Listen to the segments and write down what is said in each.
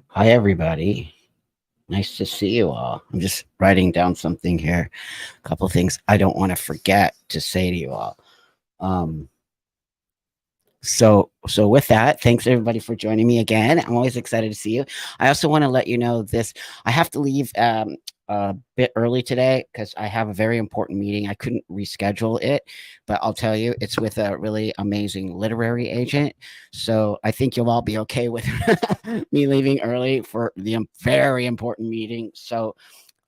Hi, everybody. Nice to see you all. I'm just writing down something here. A couple of things I don't want to forget to say to you all. Um, so with that, thanks everybody for joining me again. I'm always excited to see you. I also want to let you know this. I have to leave a bit early today because I have a very important meeting. I couldn't reschedule it, but I'll tell you, it's with a really amazing literary agent. So I think you'll all be okay with me leaving early for the very important meeting. So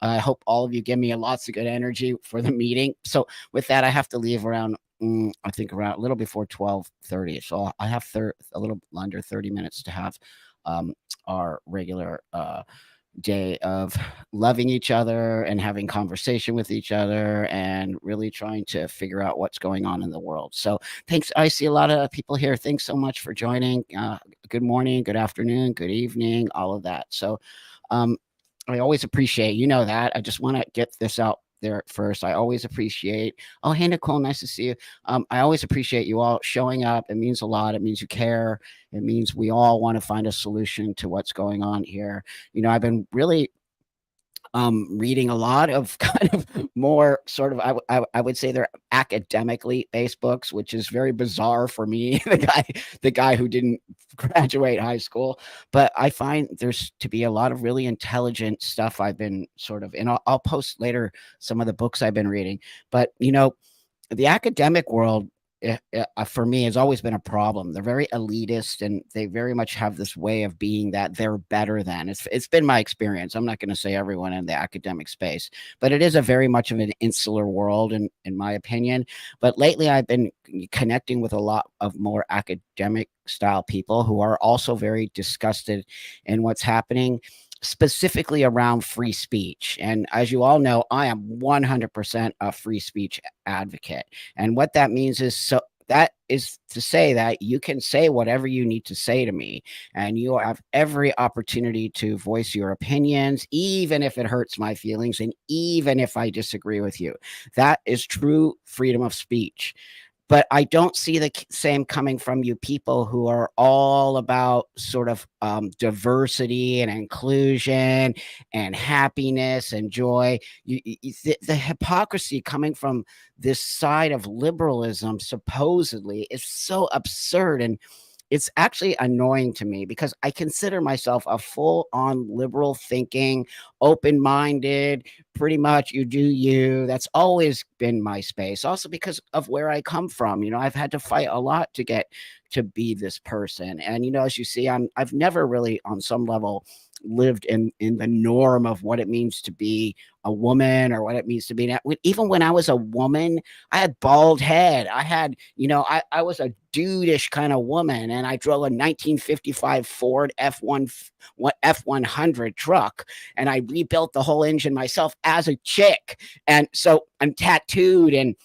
I hope all of you give me lots of good energy for the meeting. So with that, I have to leave around I think around a little before 12:30. So I have a little under 30 minutes to have um, our regular day of loving each other and having conversation with each other and really trying to figure out what's going on in the world. So thanks. I see a lot of people here. Thanks so much for joining. Good morning, good afternoon, good evening, all of that. So um, I always appreciate, you know that. I just want to get this out there first. I always appreciate, oh, hey, Nicole, nice to see you. I always appreciate you all showing up. It means a lot. It means you care. It means we all want to find a solution to what's going on here. I've been really reading a lot of kind of more sort of I would say they're academically based books, which is very bizarre for me, the guy who didn't graduate high school. But I find there's to be a lot of really intelligent stuff I've been sort of, and I'll post later some of the books I've been reading. But the academic world, for me, has always been a problem. They're very elitist, and they very much have this way of being that they're better than. It's been my experience. I'm not going to say everyone in the academic space, but it is a very much of an insular world, in my opinion. But lately, I've been connecting with a lot of more academic style people who are also very disgusted in what's happening, specifically around free speech. And as you all know, I am 100% a free speech advocate. And what that means is, so that is to say that you can say whatever you need to say to me, and you have every opportunity to voice your opinions, even if it hurts my feelings and even if I disagree with you. That is true freedom of speech. But I don't see the same coming from you people who are all about sort of diversity and inclusion and happiness and joy. The hypocrisy coming from this side of liberalism supposedly is so absurd, and it's actually annoying to me because I consider myself a full on liberal thinking, open minded, pretty much you do you. That's always been my space. Also because of where I come from. I've had to fight a lot to get to be this person. And as you see, I've never really on some level lived in the norm of what it means to be a woman or what it means to be even when I was a woman, I had bald head. I had, I was a dudeish kind of woman, and I drove a 1955 Ford F100 truck, and I rebuilt the whole engine myself as a chick. And so I'm tattooed and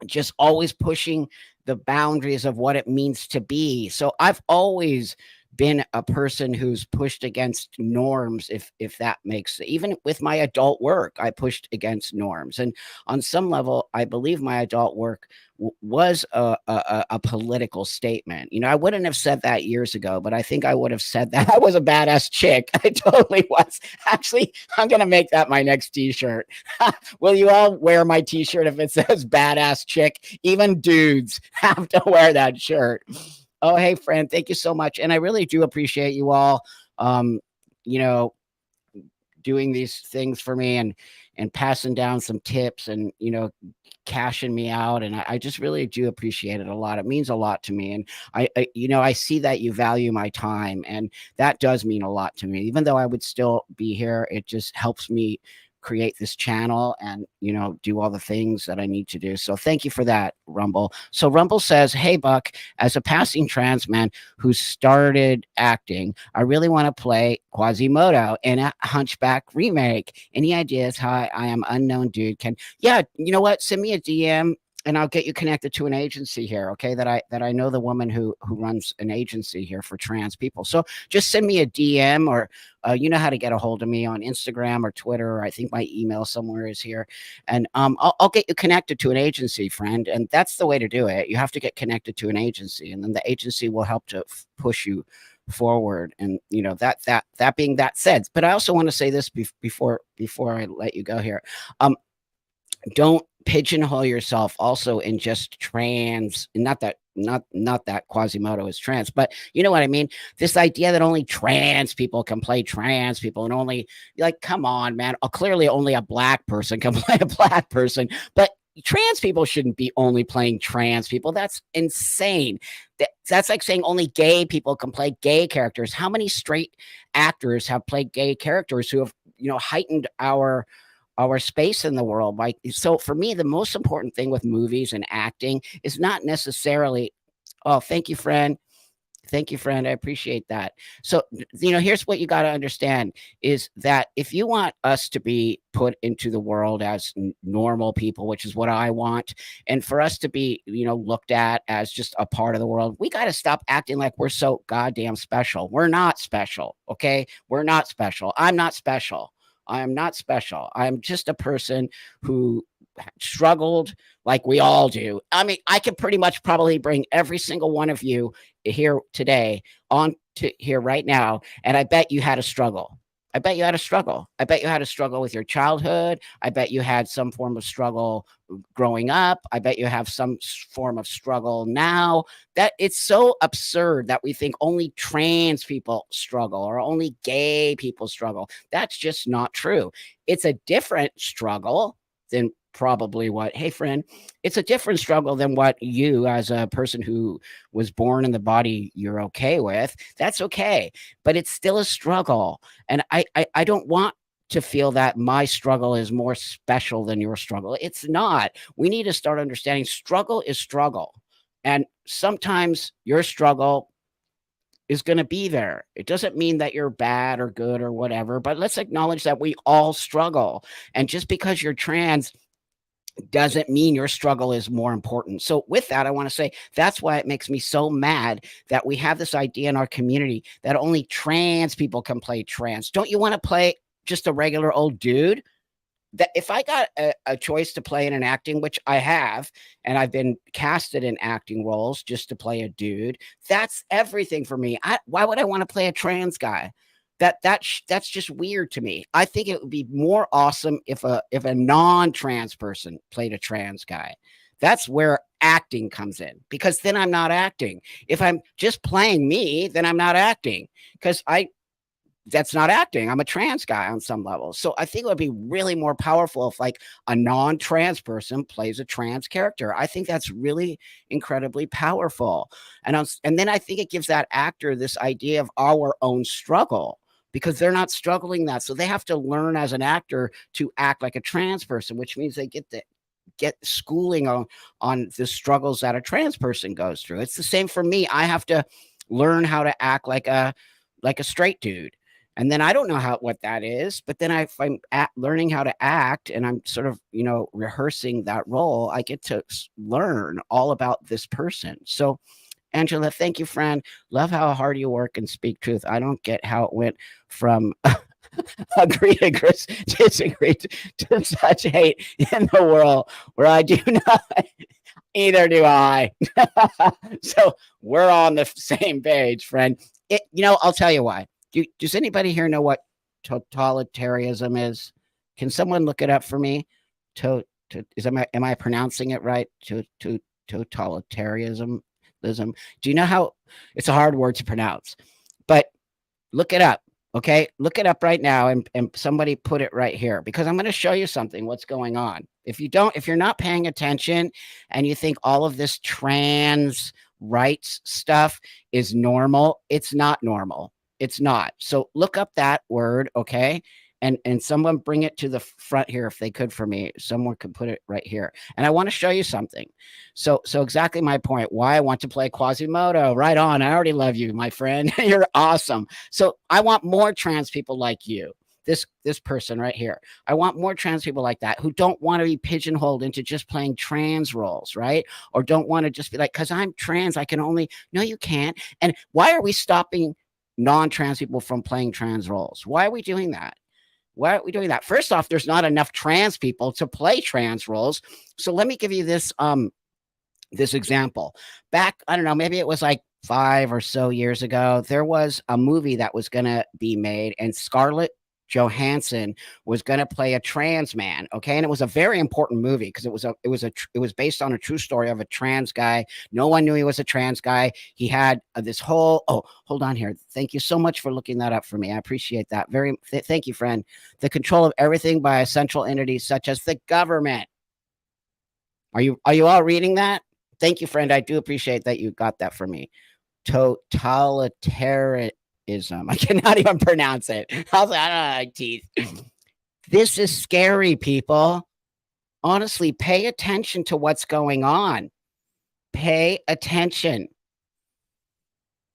just always pushing the boundaries of what it means to be. So I've always been a person who's pushed against norms, if that makes, even with my adult work, I pushed against norms. And on some level, I believe my adult work was a political statement. I wouldn't have said that years ago, but I think I would have said that I was a badass chick. I totally was. Actually, I'm going to make that my next t-shirt. Will you all wear my t-shirt if it says badass chick? Even dudes have to wear that shirt. Oh, hey, friend, thank you so much. And I really do appreciate you all, um, you know, doing these things for me and passing down some tips and, cashing me out. And I just really do appreciate it a lot. It means a lot to me. And I see that you value my time, and that does mean a lot to me. Even though I would still be here, it just helps me create this channel and do all the things that I need to do. So thank you for that, Rumble. So Rumble says, hey Buck, as a passing trans man who started acting, I really want to play Quasimodo in a Hunchback remake. Any ideas? Hi, I am unknown dude. Yeah, you know what, send me a DM and I'll get you connected to an agency here, okay? That I know the woman who runs an agency here for trans people. So just send me a DM, or you know how to get a hold of me on Instagram or Twitter. Or I think my email somewhere is here, and I'll get you connected to an agency, friend. And that's the way to do it. You have to get connected to an agency, and then the agency will help to push you forward. And that being that said, but I also want to say this before I let you go here. Don't pigeonhole yourself also in just trans. Not that Quasimodo is trans, but you know what I mean. This idea that only trans people can play trans people, and only, like, come on, man. Clearly only a black person can play a black person, but trans people shouldn't be only playing trans people. That's insane. That's like saying only gay people can play gay characters. How many straight actors have played gay characters who have, heightened our space in the world? Like, so for me, the most important thing with movies and acting is not necessarily, oh, thank you, friend. Thank you, friend. I appreciate that. So, here's what you got to understand is that if you want us to be put into the world as normal people, which is what I want, and for us to be, looked at as just a part of the world, we got to stop acting like we're so goddamn special. We're not special. Okay. We're not special. I'm not special. I am not special. I'm just a person who struggled like we all do. I mean, I could pretty much probably bring every single one of you here today on to here right now, and I bet you had a struggle. I bet you had a struggle. I bet you had a struggle with your childhood. I bet you had some form of struggle growing up. I bet you have some form of struggle now. That it's so absurd that we think only trans people struggle or only gay people struggle. That's just not true. It's a different struggle than probably what, hey friend, it's a different struggle than what you, as a person who was born in the body you're okay with, that's okay, but it's still a struggle. And I don't want to feel that my struggle is more special than your struggle. It's not. We need to start understanding struggle is struggle, and sometimes your struggle is going to be there. It doesn't mean that you're bad or good or whatever, but let's acknowledge that we all struggle. And just because you're trans doesn't mean your struggle is more important. So with that, I want to say that's why it makes me so mad that we have this idea in our community that only trans people can play trans. Don't you want to play just a regular old dude? That if I got a choice to play in an acting, which I have, and I've been casted in acting roles just to play a dude, that's everything for me. Why would I want to play a trans guy? That's just weird to me. I think it would be more awesome if a non-trans person played a trans guy. That's where acting comes in, because then I'm not acting. If I'm just playing me, then I'm not acting, because that's not acting. I'm a trans guy on some level. So I think it would be really more powerful if, like, a non-trans person plays a trans character. I think that's really incredibly powerful. And then I think it gives that actor this idea of our own struggle, because they're not struggling that. So they have to learn as an actor to act like a trans person, which means they get schooling on the struggles that a trans person goes through. It's the same for me. I have to learn how to act like a straight dude. And then I don't know what that is, but then if I'm learning how to act and I'm sort of, rehearsing that role, I get to learn all about this person. So, Angela, thank you, friend. Love how hard you work and speak truth. I don't get how it went from agree to disagree to such hate in the world where I do not. Either do I. So we're on the same page, friend. I'll tell you why. Does anybody here know what totalitarianism is? Can someone look it up for me? Am I pronouncing it right? Totalitarianism. Do you know how it's a hard word to pronounce? But look it up. Okay, look it up right now, and somebody put it right here, because I'm going to show you something. What's going on? If you're not paying attention, and you think all of this trans rights stuff is normal, it's not normal. It's not. So look up that word, okay? And someone bring it to the front here if they could for me. Someone could put it right here. And I want to show you something. So exactly my point, why I want to play Quasimodo. Right on. I already love you, my friend. You're awesome. So I want more trans people like you. this person right here. I want more trans people like that who don't want to be pigeonholed into just playing trans roles, right? Or don't want to just be like, because I'm trans, I can only. No, you can't. And why are we stopping non-trans people from playing trans roles? Why are we doing that? Why are we doing that? First off, there's not enough trans people to play trans roles. So let me give you this example. Back, I don't know, maybe it was like 5 or so years ago, there was a movie that was going to be made, and Scarlett Johansson was going to play a trans man. Okay. And it was a very important movie because it was based on a true story of a trans guy. No one knew he was a trans guy. He had this whole, oh, hold on here. Thank you so much for looking that up for me. I appreciate that. Thank you, friend. The control of everything by a central entity such as the government. Are you all reading that? Thank you, friend. I do appreciate that you got that for me. Totalitarianism. I cannot even pronounce it. I was like, I don't know, like teeth. This is scary, people. Honestly, pay attention to what's going on. Pay attention.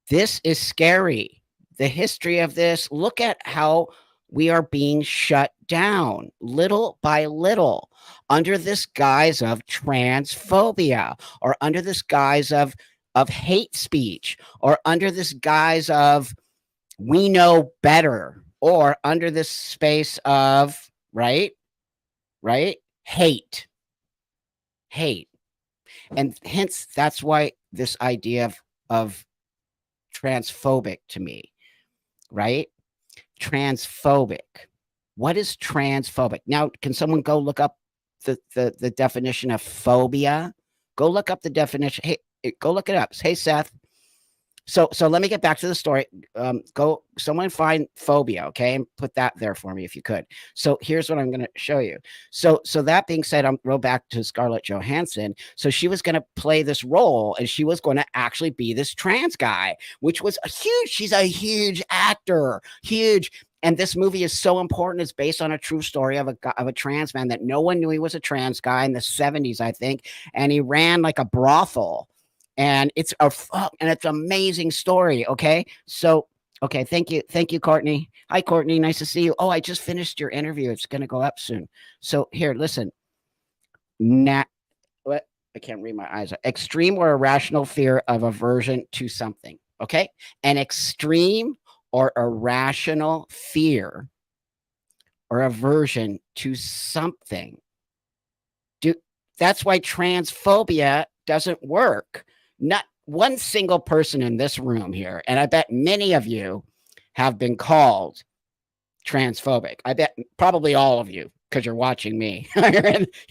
This is scary. The history of this, look at how we are being shut down little by little under this guise of transphobia, or under this guise of hate speech, or under this guise of we know better, or under this space of right hate. And hence that's why this idea of transphobic to me, right? Transphobic. What is transphobic? Now, can someone go look up the definition of phobia? Go look up the definition. Hey, go look it up. Hey, Seth. So let me get back to the story. Go, someone find phobia, okay, and put that there for me if you could. So here's what I'm going to show you. So that being said, I'm roll back to Scarlett Johansson. So she was going to play this role, and she was going to actually be this trans guy, which was a huge. She's a huge actor, huge. And this movie is so important. It's based on a true story of a trans man that no one knew he was a trans guy in the 70s, I think, and he ran like a brothel. And it's an amazing story. Okay, so okay, thank you, Courtney. Hi, Courtney, nice to see you. Oh, I just finished your interview. It's going to go up soon. So here, listen. What? I can't read my eyes. Extreme or irrational fear of aversion to something. Okay, an extreme or irrational fear or aversion to something. That's why transphobia doesn't work. Not one single person in this room here, and I bet many of you have been called transphobic. I bet probably all of you, because you're watching me.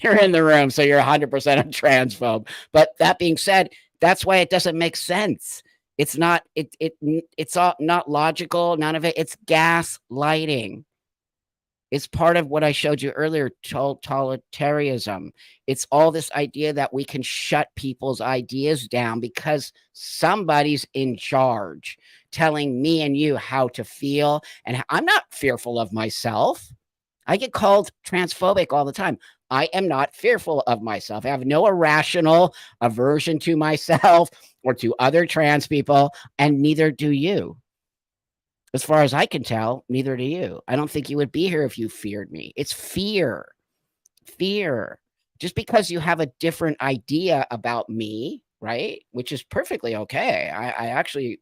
you're in the room, so you're 100% a transphobe. But that being said, that's why it doesn't make sense. It's not. It's all not logical. None of it. It's gaslighting. It's part of what I showed you earlier, totalitarianism. It's all this idea that we can shut people's ideas down because somebody's in charge, telling me and you how to feel. And I'm not fearful of myself. I get called transphobic all the time. I am not fearful of myself. I have no irrational aversion to myself or to other trans people, and neither do you. As far as I can tell, neither do you. I don't think you would be here if you feared me. It's fear. Fear. Just because you have a different idea about me, right? Which is perfectly okay. I actually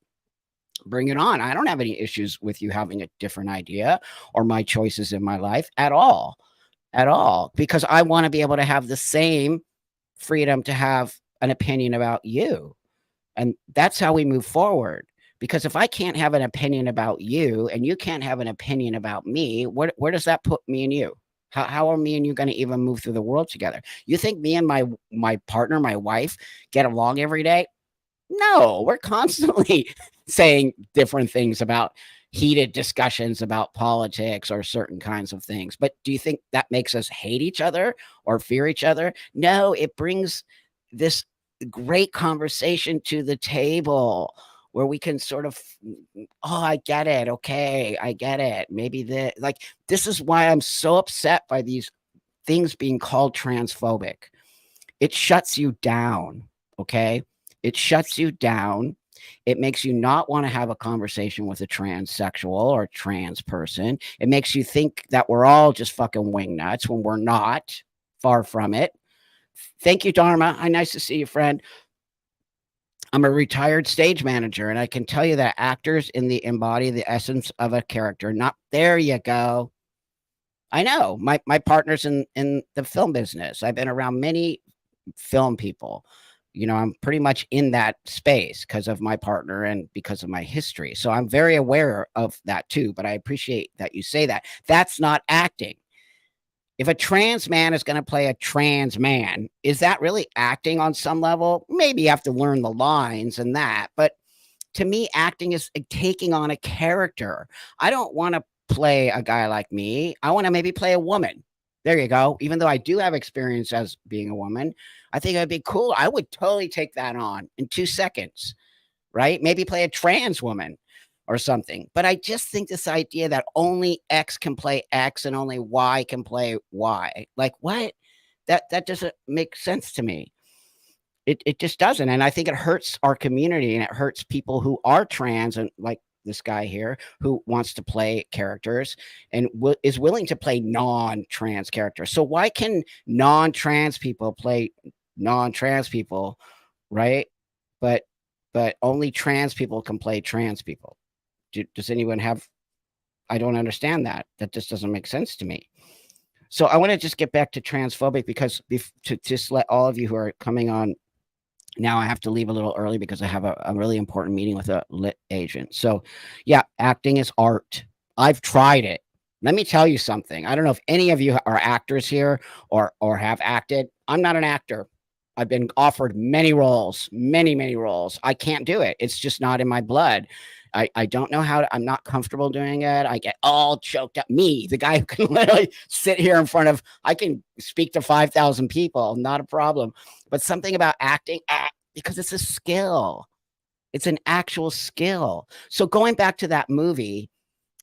bring it on. I don't have any issues with you having a different idea or my choices in my life at all. At all. Because I want to be able to have the same freedom to have an opinion about you. And that's how we move forward. Because if I can't have an opinion about you and you can't have an opinion about me, where does that put me and you? How are me and you going to even move through the world together? You think me and my partner, my wife, get along every day? No, we're constantly saying different things about heated discussions about politics or certain kinds of things. But do you think that makes us hate each other or fear each other? No, it brings this great conversation to the table where we can sort of, oh, I get it. Okay, I get it. Maybe this is why I'm so upset by these things being called transphobic. It shuts you down. Okay, it shuts you down. It makes you not want to have a conversation with a transsexual or trans person. It makes you think that we're all just fucking wing nuts when we're not. Far from it. Thank you, Dharma. Hi, nice to see you, friend. I'm a retired stage manager, and I can tell you that actors in the embody the essence of a character. Not there you go. I know my partner's in the film business. I've been around many film people. I'm pretty much in that space because of my partner and because of my history. So I'm very aware of that too. But I appreciate that you say that. That's not acting. If a trans man is going to play a trans man, is that really acting on some level? Maybe you have to learn the lines and that. But to me, acting is taking on a character. I don't want to play a guy like me. I want to maybe play a woman. There you go. Even though I do have experience as being a woman, I think it'd be cool. I would totally take that on in 2 seconds, right? Maybe play a trans woman or something. But I just think this idea that only X can play X and only Y can play Y, like what? That doesn't make sense to me. It just doesn't, and I think it hurts our community, and it hurts people who are trans, and like this guy here who wants to play characters and is willing to play non-trans characters. So why can non-trans people play non-trans people, right? But only trans people can play trans people. Does anyone have? I don't understand that. That just doesn't make sense to me. So I want to just get back to transphobic because to just let all of you who are coming on now, I have to leave a little early because I have a really important meeting with a lit agent. So, yeah, acting is art. I've tried it. Let me tell you something. I don't know if any of you are actors here or have acted. I'm not an actor. I've been offered many roles, many roles. I can't do it. It's just not in my blood. I don't know how to, I'm not comfortable doing it. I get all choked up. Me, the guy who can literally sit here in front of, I can speak to 5,000 people, not a problem. But something about acting, because it's a skill. It's an actual skill. So going back to that movie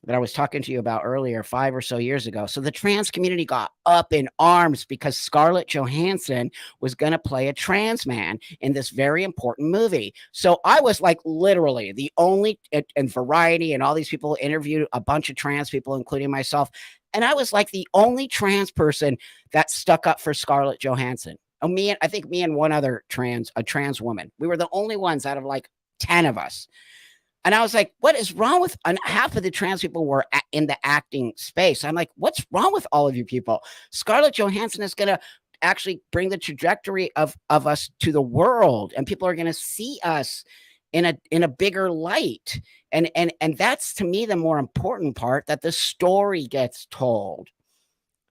that I was talking to you about earlier, 5 or so years ago. So the trans community got up in arms because Scarlett Johansson was going to play a trans man in this very important movie. So I was like literally the only, and Variety and all these people interviewed a bunch of trans people, including myself. And I was like the only trans person that stuck up for Scarlett Johansson. Oh, I think me and one other a trans woman. We were the only ones out of like 10 of us. And I was like, what is wrong with, and half of the trans people were in the acting space. I'm like, what's wrong with all of you people? Scarlett Johansson is going to actually bring the trajectory of us to the world, and people are going to see us in a bigger light. And that's to me the more important part, that the story gets told.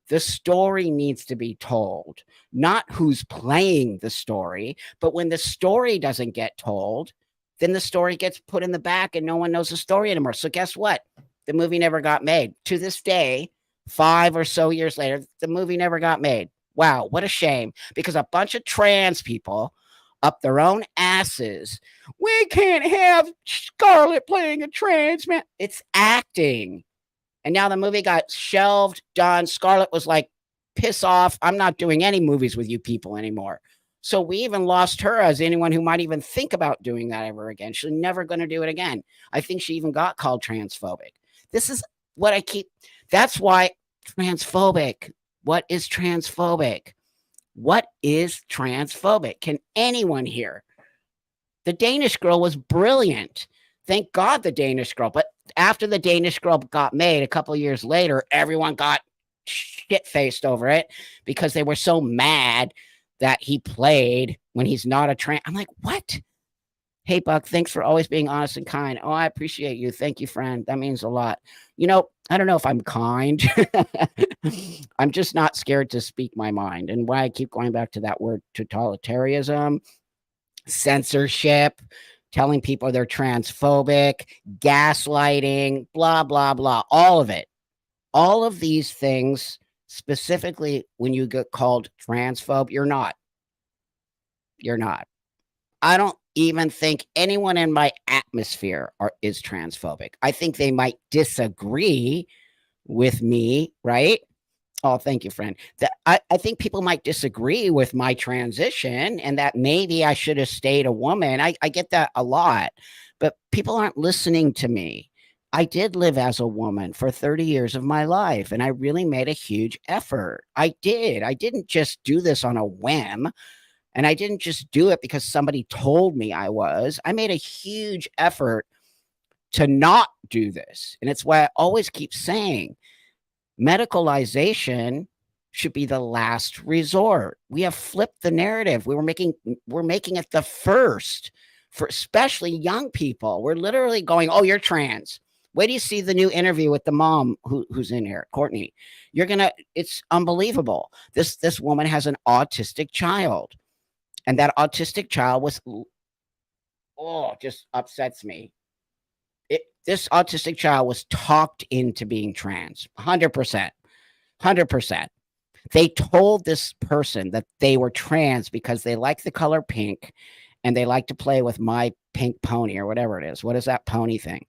The story needs to be told, not who's playing the story. But when the story doesn't get told, then the story gets put in the back and no one knows the story anymore. So guess what? The movie never got made. To this day, 5 or so years later, the movie never got made. Wow, what a shame. Because a bunch of trans people up their own asses, we can't have Scarlett playing a trans man. It's acting. And now the movie got shelved, done. Scarlett was like, piss off. I'm not doing any movies with you people anymore. So we even lost her as anyone who might even think about doing that ever again. She's never going to do it again. I think she even got called transphobic. This is what I keep. That's why transphobic. What is transphobic? What is transphobic? Can anyone here? The Danish Girl was brilliant. Thank God the Danish Girl. But after the Danish Girl got made a couple years later, everyone got shit faced over it because they were so mad that he played when he's not a trans. I'm like, what? Hey, Buck, thanks for always being honest and kind. Oh, I appreciate you. Thank you, friend. That means a lot. I don't know if I'm kind. I'm just not scared to speak my mind. And why I keep going back to that word, totalitarianism, censorship, telling people they're transphobic, gaslighting, blah, blah, blah, all of it. All of these things, specifically when you get called transphobe, you're not. You're not. I don't even think anyone in my atmosphere is transphobic. I think they might disagree with me, right? Oh, thank you, friend. I think people might disagree with my transition and that maybe I should have stayed a woman. I get that a lot. but people aren't listening to me. I did live as a woman for 30 years of my life, and I really made a huge effort. I did. I didn't just do this on a whim, and I didn't just do it because somebody told me I was. I made a huge effort to not do this. And it's why I always keep saying medicalization should be the last resort. We have flipped the narrative. We're making it the first for especially young people. We're literally going, "Oh, you're trans." Wait do you see the new interview with the mom who's in here, Courtney? You're gonna. It's unbelievable. This woman has an autistic child, and that autistic child was, oh, just upsets me. This autistic child was talked into being trans, 100%, 100%. They told this person that they were trans because they like the color pink and they like to play with my pink pony or whatever it is. What is that pony thing?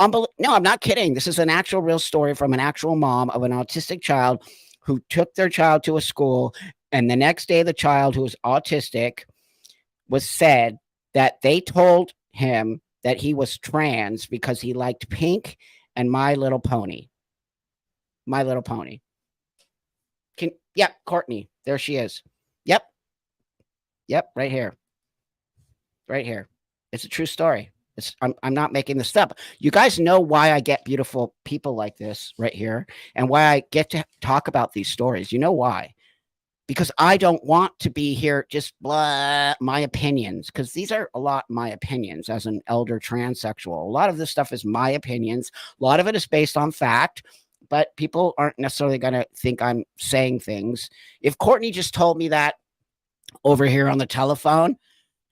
No, I'm not kidding. This is an actual real story from an actual mom of an autistic child who took their child to a school. And the next day, the child who was autistic was said that they told him that he was trans because he liked pink and My Little Pony. My Little Pony. Yep, Courtney. There she is. Yep. Yep, right here. Right here. It's a true story. I'm not making this up. You guys know why I get beautiful people like this right here and why I get to talk about these stories. You know why? Because I don't want to be here just blah my opinions, because these are a lot my opinions as an elder transsexual. A lot of this stuff is my opinions. A lot of it is based on fact, but people aren't necessarily going to think I'm saying things. If Courtney just told me that over here on the telephone,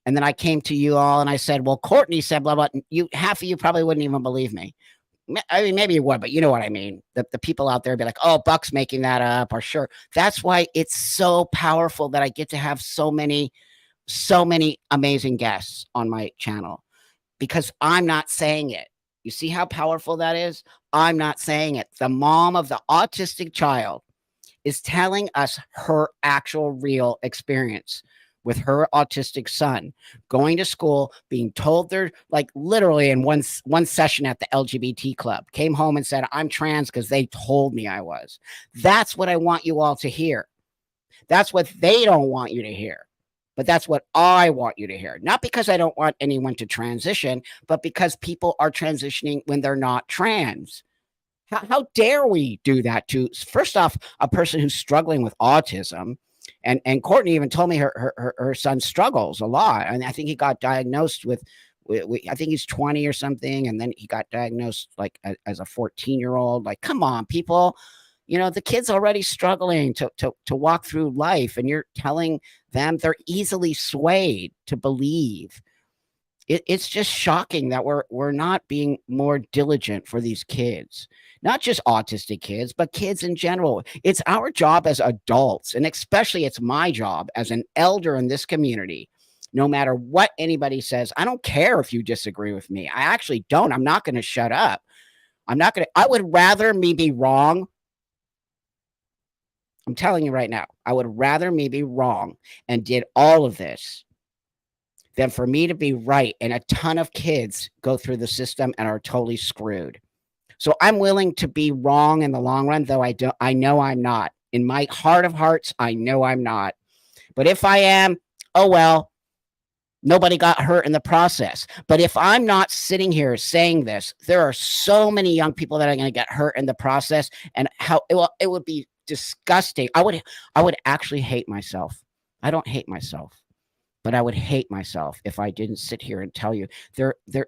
and then I came to you all and I said, well, Courtney said blah, blah, half of you probably wouldn't even believe me. I mean, maybe you would, but you know what I mean. The people out there be like, oh, Buck's making that up, or sure. That's why it's so powerful that I get to have so many amazing guests on my channel, because I'm not saying it. You see how powerful that is? I'm not saying it. The mom of the autistic child is telling us her actual real experience with her autistic son, going to school, being told they're like literally in one session at the LGBT club, came home and said, I'm trans because they told me I was. That's what I want you all to hear. That's what they don't want you to hear. But that's what I want you to hear. Not because I don't want anyone to transition, but because people are transitioning when they're not trans. How dare we do that to, first off, a person who's struggling with autism? And Courtney even told me her son struggles a lot. And I think he got diagnosed with I think he's 20 or something. And then he got diagnosed like as a 14-year-old. Like, come on, people. You know, the kid's already struggling to walk through life, and you're telling them they're easily swayed to believe. It's just shocking that we're not being more diligent for these kids, not just autistic kids, but kids in general. It's our job as adults, and especially it's my job as an elder in this community. No matter what anybody says, I don't care if you disagree with me. I actually don't. I'm not going to shut up. I would rather me be wrong. I'm telling you right now, I would rather me be wrong and did all of this than for me to be right and a ton of kids go through the system and are totally screwed. So I'm willing to be wrong in the long run, though I know I'm not. In my heart of hearts, I know I'm not. But if I am, oh well, nobody got hurt in the process. But if I'm not sitting here saying this, there are so many young people that are going to get hurt in the process, and how it would be disgusting. I would actually hate myself. I don't hate myself, but I would hate myself if I didn't sit here and tell you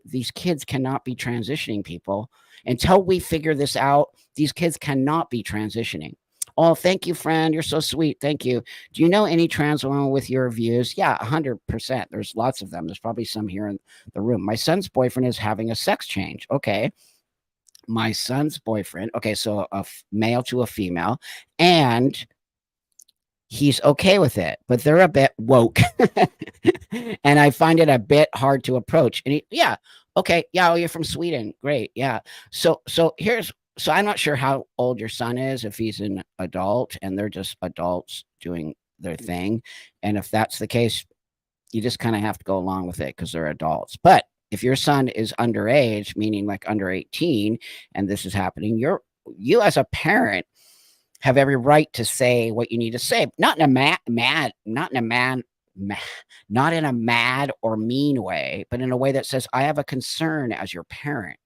these kids cannot be transitioning, people. Until we figure this out, these kids cannot be transitioning. Oh, thank you, friend. You're so sweet. Thank you. Do you know any trans women with your views? Yeah, 100%. There's lots of them. There's probably some here in the room. My son's boyfriend is having a sex change. Okay. My son's boyfriend. Okay, so a male to a female. And he's okay with it, but they're a bit woke. And I find it a bit hard to approach. And yeah, okay, yeah, oh, you're from Sweden. Great. Yeah. So I'm not sure how old your son is, if he's an adult and they're just adults doing their thing. And if that's the case, you just kind of have to go along with it because they're adults. But if your son is underage, meaning like under 18, and this is happening, you as a parent have every right to say what you need to say, not in a not in a mad or mean way, but in a way that says, I have a concern as your parent.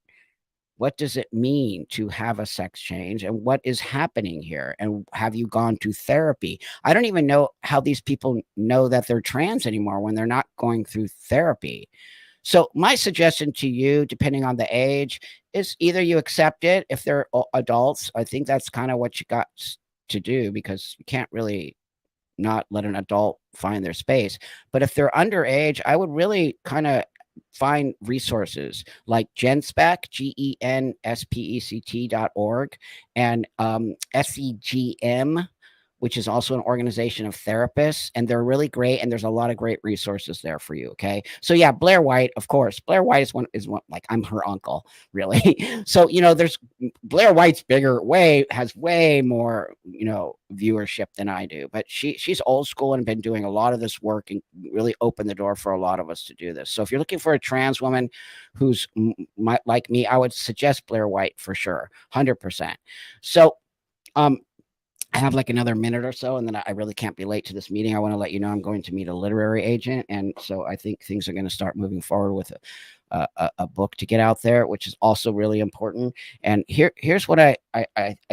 What does it mean to have a sex change, and what is happening here? And have you gone to therapy? I don't even know how these people know that they're trans anymore when they're not going through therapy. So my suggestion to you, depending on the age, is either you accept it if they're adults. I think that's kind of what you got to do, because you can't really not let an adult find their space. But if they're underage, I would really kind of find resources like GenSpec, GENSPECT.org, and SEGM, which is also an organization of therapists, and they're really great. And there's a lot of great resources there for you. Okay. So yeah, Blair White, of course. Blair White is one, like, I'm her uncle, really. So, there's Blair White's has way more, viewership than I do, but she's old school and been doing a lot of this work and really opened the door for a lot of us to do this. So if you're looking for a trans woman who's like me, I would suggest Blair White for sure. 100%. So, I have like another minute or so, and then I really can't be late to this meeting. I want to let you know I'm going to meet a literary agent, and so I think things are going to start moving forward with a book to get out there, which is also really important. And here's what I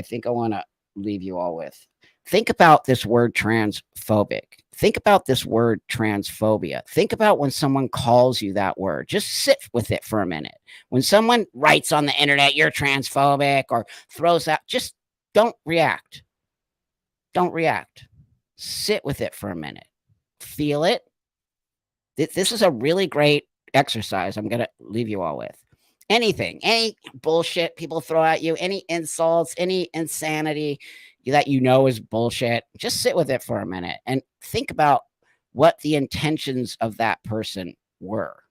think I want to leave you all with. Think about this word transphobic. Think about this word transphobia. Think about when someone calls you that word. Just sit with it for a minute. When someone writes on the internet, you're transphobic, or throws out, just don't react. Don't react. Sit with it for a minute. Feel it. This is a really great exercise I'm going to leave you all with. Anything, any bullshit people throw at you, any insults, any insanity that is bullshit, just sit with it for a minute and think about what the intentions of that person were.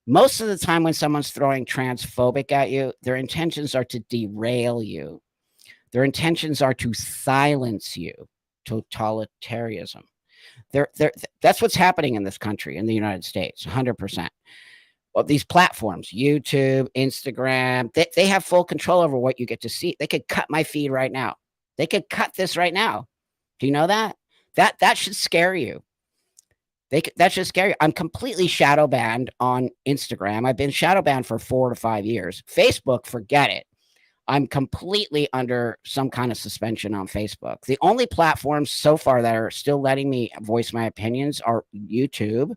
Most of the time when someone's throwing transphobic at you, their intentions are to derail you. Their intentions are to silence you. Totalitarianism. That's what's happening in this country, in the United States, 100%. Well, these platforms, YouTube, Instagram, they have full control over what you get to see. They could cut my feed right now. They could cut this right now. Do you know that? That should scare you. That should scare you. I'm completely shadow banned on Instagram. I've been shadow banned for 4 to 5 years. Facebook, forget it. I'm completely under some kind of suspension on Facebook. The only platforms so far that are still letting me voice my opinions are YouTube,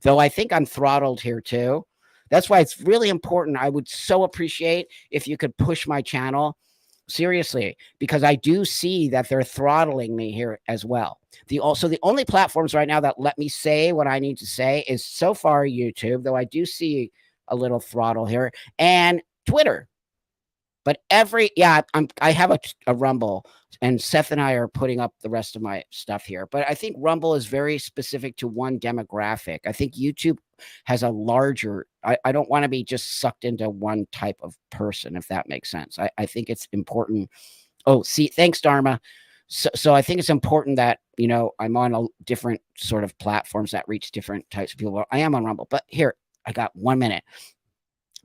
though I think I'm throttled here too. That's why it's really important. I would so appreciate if you could push my channel, seriously, because I do see that they're throttling me here as well. The only platforms right now that let me say what I need to say is so far YouTube, though I do see a little throttle here, and Twitter. But I have a Rumble, and Seth and I are putting up the rest of my stuff here. But I think Rumble is very specific to one demographic. I think YouTube has a larger, I don't want to be just sucked into one type of person, if that makes sense. I think it's important. Oh, see, thanks, Dharma. So I think it's important that, I'm on a different sort of platforms that reach different types of people. I am on Rumble, but here, I got 1 minute.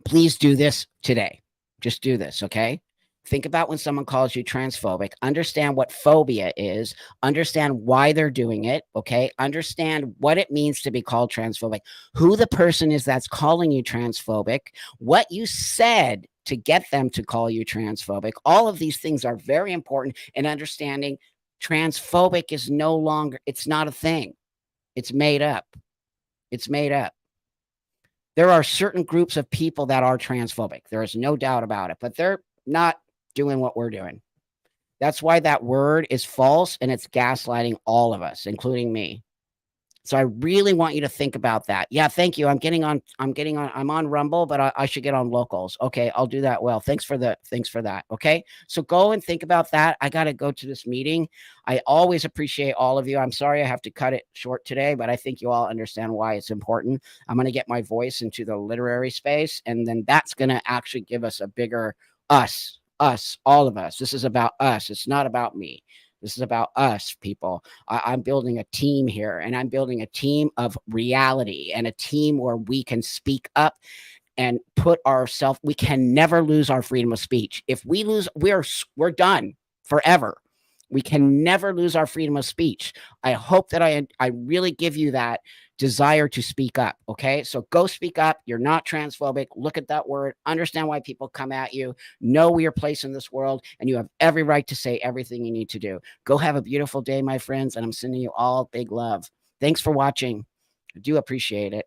Please do this today. Just do this, okay? Think about when someone calls you transphobic. Understand what phobia is. Understand why they're doing it, okay? Understand what it means to be called transphobic. Who the person is that's calling you transphobic. What you said to get them to call you transphobic. All of these things are very important in understanding transphobic is no longer, it's not a thing. It's made up. It's made up. There are certain groups of people that are transphobic. There is no doubt about it, but they're not doing what we're doing. That's why that word is false, and it's gaslighting all of us, including me. So I really want you to think about that. Yeah, thank you. I'm on Rumble, but I should get on Locals. Okay, I'll do that. Well, thanks for that. Okay. So go and think about that. I got to go to this meeting. I always appreciate all of you. I'm sorry I have to cut it short today, but I think you all understand why it's important. I'm going to get my voice into the literary space, and then that's going to actually give us a bigger us, all of us. This is about us. It's not about me. This is about us, people. I'm building a team here, and I'm building a team of reality and a team where we can speak up and put ourselves. We can never lose our freedom of speech. If we lose, we're done forever. We can never lose our freedom of speech. I hope that I really give you that desire to speak up. Okay, so go speak up. You're not transphobic. Look at that word. Understand why people come at you. Know your place in this world, and you have every right to say everything you need to do. Go have a beautiful day, my friends, and I'm sending you all big love. Thanks for watching. I do appreciate it.